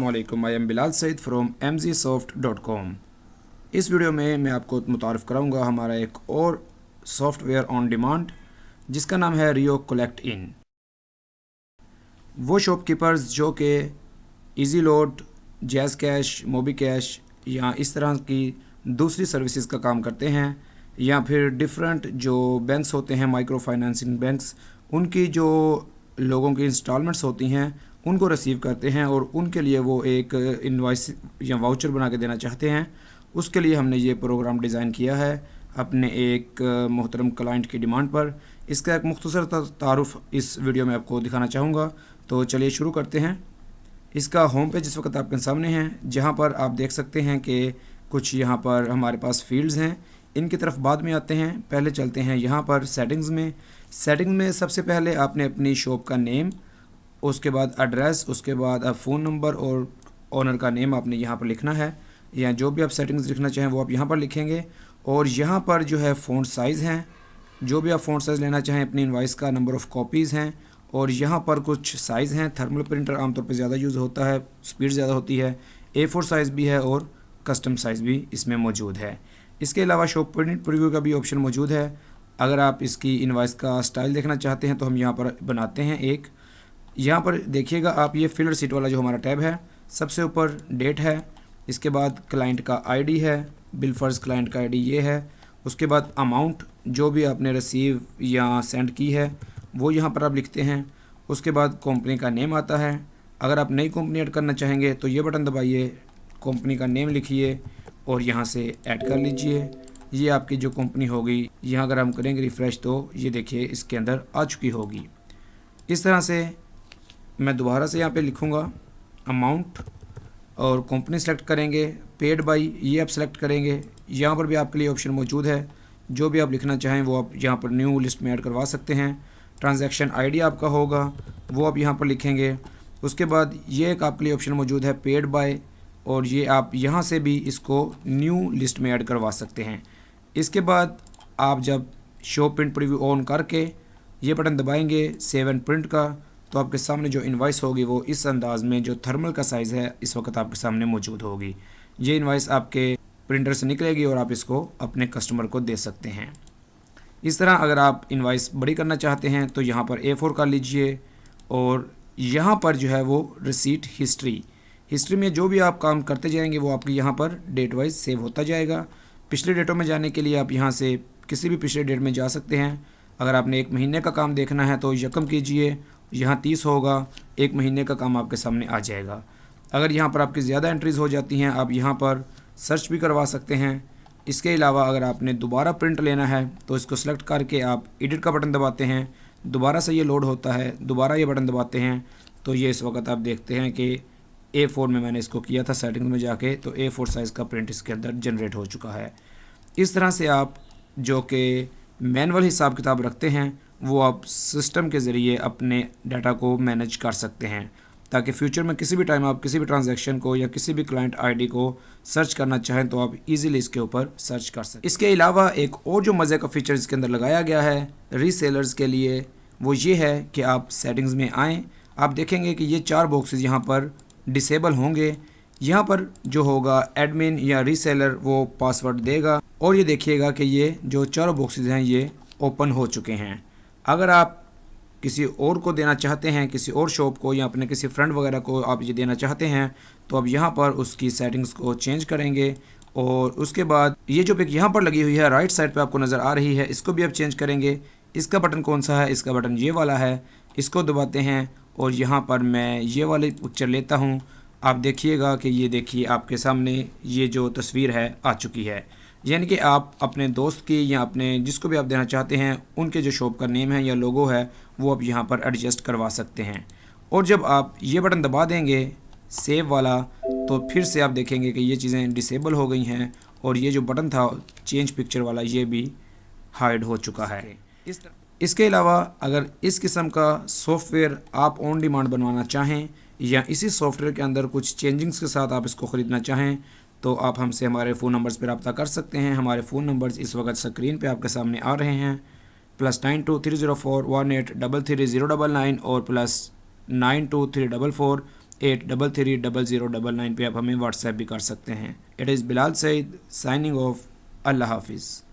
अस्सलामुअलैकुम, I am Bilal Saeed from mgsoft.com। इस video में मैं आपको मुतारफ़ कराऊंगा हमारा एक और सॉफ्टवेयर ऑन डिमांड जिसका नाम है रियो कलेक्ट इन। वो शॉपकीपर्स जो कि easyload, JazzCash, Mobicash या इस तरह की दूसरी सर्विसेज का काम करते हैं, या फिर डिफरेंट जो बैंक्स होते हैं, माइक्रो फाइनेंसिंग बैंक्स, उनकी जो लोगों की इंस्टॉलमेंट्स होती हैं उनको रिसीव करते हैं और उनके लिए वो एक इनवॉइस या वाउचर बना के देना चाहते हैं। उसके लिए हमने ये प्रोग्राम डिज़ाइन किया है अपने एक मोहतरम क्लाइंट की डिमांड पर। इसका एक मुख्तसर तारुफ इस वीडियो में आपको दिखाना चाहूँगा, तो चलिए शुरू करते हैं। इसका होम पेज इस वक्त आपके सामने है, जहाँ पर आप देख सकते हैं कि कुछ यहाँ पर हमारे पास फील्ड्स हैं। इनकी तरफ बाद में आते हैं, पहले चलते हैं यहाँ पर सेटिंग्स में। सेटिंग्स में सबसे पहले आपने अपनी शॉप का नेम, उसके बाद एड्रेस, उसके बाद फ़ोन नंबर और ओनर का नेम आपने यहाँ पर लिखना है, या जो भी आप सेटिंग्स लिखना चाहें वो आप यहाँ पर लिखेंगे। और यहाँ पर जो है फ़ॉन्ट साइज़ हैं, जो भी आप फ़ॉन्ट साइज़ लेना चाहें, अपनी इनवॉइस का नंबर ऑफ़ कॉपीज़ हैं, और यहाँ पर कुछ साइज़ हैं। थर्मल प्रिंटर आमतौर पर ज़्यादा यूज़ होता है, स्पीड ज़्यादा होती है। A4 साइज़ भी है और कस्टम साइज़ भी इसमें मौजूद है। इसके अलावा शॉप प्रिंट प्रीव्यू का भी ऑप्शन मौजूद है। अगर आप इसकी इनवॉइस का स्टाइल देखना चाहते हैं तो हम यहाँ पर बनाते हैं एक। यहाँ पर देखिएगा आप, ये फिल्ड सीट वाला जो हमारा टैब है, सबसे ऊपर डेट है, इसके बाद क्लाइंट का आईडी है, बिल फर्ज क्लाइंट का आईडी ये है, उसके बाद अमाउंट जो भी आपने रिसीव या सेंड की है वो यहाँ पर आप लिखते हैं। उसके बाद कंपनी का नेम आता है। अगर आप नई कंपनी ऐड करना चाहेंगे तो ये बटन दबाइए, कंपनी का नेम लिखिए और यहाँ से ऐड कर लीजिए। ये आपकी जो कंपनी होगी, यहाँ अगर हम करेंगे रिफ़्रेश तो ये देखिए इसके अंदर आ चुकी होगी। इस तरह से मैं दोबारा से यहाँ पे लिखूँगा अमाउंट और कंपनी सेलेक्ट करेंगे, पेड बाई ये आप सेलेक्ट करेंगे। यहाँ पर भी आपके लिए ऑप्शन मौजूद है, जो भी आप लिखना चाहें वो आप यहाँ पर न्यू लिस्ट में ऐड करवा सकते हैं। ट्रांजैक्शन आईडी आपका होगा वो आप यहाँ पर लिखेंगे। उसके बाद ये एक आपके लिए ऑप्शन मौजूद है पेड बाय, और ये आप यहाँ से भी इसको न्यू लिस्ट में ऐड करवा सकते हैं। इसके बाद आप जब शो प्रिंट प्रीव्यू ऑन करके ये बटन दबाएंगे सेव एंड प्रिंट का, तो आपके सामने जो इनवॉइस होगी वो इस अंदाज़ में जो थर्मल का साइज़ है इस वक्त आपके सामने मौजूद होगी। ये इनवॉइस आपके प्रिंटर से निकलेगी और आप इसको अपने कस्टमर को दे सकते हैं। इस तरह अगर आप इनवॉइस बड़ी करना चाहते हैं तो यहाँ पर A4 कर लीजिए, और यहाँ पर जो है वो रिसीट हिस्ट्री में जो भी आप काम करते जाएंगे वो आपकी यहाँ पर डेट वाइज सेव होता जाएगा। पिछले डेटों में जाने के लिए आप यहाँ से किसी भी पिछले डेट में जा सकते हैं। अगर आपने एक महीने का काम देखना है तो यकम कीजिए, यहाँ 30 होगा, एक महीने का काम आपके सामने आ जाएगा। अगर यहाँ पर आपकी ज़्यादा एंट्रीज़ हो जाती हैं आप यहाँ पर सर्च भी करवा सकते हैं। इसके अलावा अगर आपने दोबारा प्रिंट लेना है तो इसको सेलेक्ट करके आप एडिट का बटन दबाते हैं, दोबारा से ये लोड होता है, दोबारा ये बटन दबाते हैं तो ये इस वक्त आप देखते हैं कि A4 में मैंने इसको किया था सेटिंग में जाके, तो A4 साइज़ का प्रिंट इसके अंदर जनरेट हो चुका है। इस तरह से आप जो कि मैनुअल हिसाब किताब रखते हैं वो आप सिस्टम के ज़रिए अपने डाटा को मैनेज कर सकते हैं, ताकि फ्यूचर में किसी भी टाइम आप किसी भी ट्रांजैक्शन को या किसी भी क्लाइंट आईडी को सर्च करना चाहें तो आप इजीली इसके ऊपर सर्च कर सकते हैं। इसके अलावा एक और जो मज़े का फीचर इसके अंदर लगाया गया है रीसेलर्स के लिए, वो ये है कि आप सेटिंग्स में आएँ, आप देखेंगे कि ये 4 बॉक्सेस यहाँ पर डिसेबल होंगे। यहाँ पर जो होगा एडमिन या रीसेलर वो पासवर्ड देगा, और ये देखिएगा कि ये जो 4 बॉक्सेस हैं ये ओपन हो चुके हैं। अगर आप किसी और को देना चाहते हैं, किसी और शॉप को या अपने किसी फ्रेंड वगैरह को आप ये देना चाहते हैं, तो आप यहाँ पर उसकी सेटिंग्स को चेंज करेंगे। और उसके बाद ये जो पिक यहाँ पर लगी हुई है राइट साइड पे आपको नज़र आ रही है, इसको भी आप चेंज करेंगे। इसका बटन कौन सा है? इसका बटन ये वाला है, इसको दबाते हैं और यहाँ पर मैं ये वाली पिक्चर लेता हूँ। आप देखिएगा कि ये देखिए आपके सामने ये जो तस्वीर है आ चुकी है, यानी कि आप अपने दोस्त की या अपने जिसको भी आप देना चाहते हैं उनके जो शॉप का नेम है या लोगो है वो आप यहाँ पर एडजस्ट करवा सकते हैं। और जब आप ये बटन दबा देंगे सेव वाला, तो फिर से आप देखेंगे कि ये चीज़ें डिसेबल हो गई हैं और ये जो बटन था चेंज पिक्चर वाला ये भी हाइड हो चुका है। इसके अलावा अगर इस किस्म का सॉफ्टवेयर आप ऑन डिमांड बनवाना चाहें या इसी सॉफ्टवेयर के अंदर कुछ चेंजिंग्स के साथ आप इसको ख़रीदना चाहें तो आप हमसे हमारे फ़ोन नंबर्स पर रब्ता कर सकते हैं। हमारे फ़ोन नंबर्स इस वक्त स्क्रीन पे आपके सामने आ रहे हैं, +92 304 18 33 099 और +92 344 9833000099 पे आप हमें व्हाट्सएप भी कर सकते हैं। It is Bilal Saeed signing off. अल्लाह हाफिज़।